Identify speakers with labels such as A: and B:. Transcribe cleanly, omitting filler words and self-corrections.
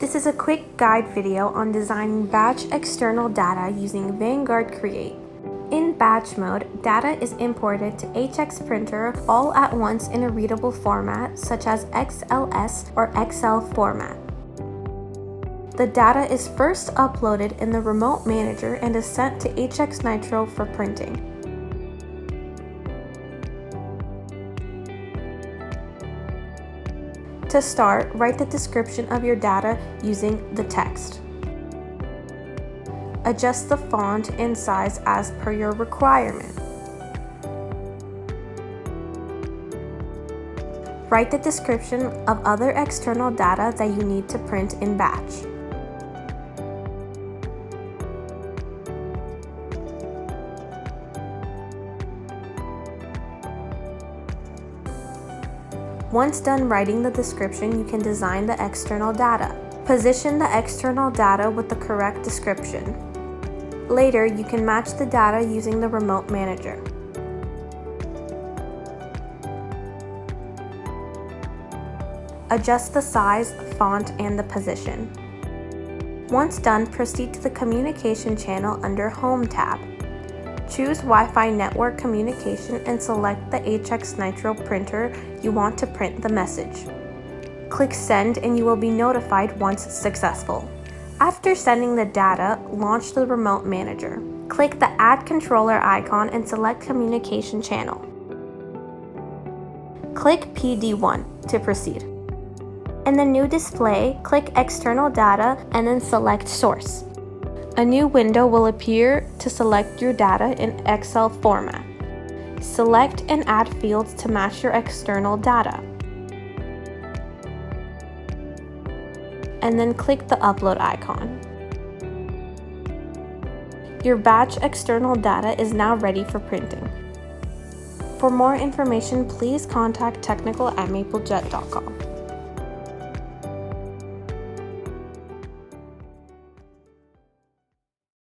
A: This is a quick guide video on designing batch external data using Vanguard Create. In batch mode, data is imported to Hx printer all at once in a readable format such as XLS or XL format. The data is first uploaded in the remote manager and is sent to Hx Nitro for printing. To start, write the description of your data using the text. Adjust the font and size as per your requirement. Write the description of other external data that you need to print in batch. Once done writing the description, you can design the external data. Position the external data with the correct description. Later, you can match the data using the remote manager. Adjust the size, font, and the position. Once done, proceed to the Communication channel under Home tab. Choose Wi-Fi network communication and select the Hx Nitro printer you want to print the message. Click Send and you will be notified once successful. After sending the data, launch the remote manager. Click the Add Controller icon and select Communication channel. Click PD1 to proceed. In the new display, click External Data and then select Source. A new window will appear to select your data in Excel format. Select and add fields to match your external data. And then click the upload icon. Your batch external data is now ready for printing. For more information, please contact technical@maplejet.com.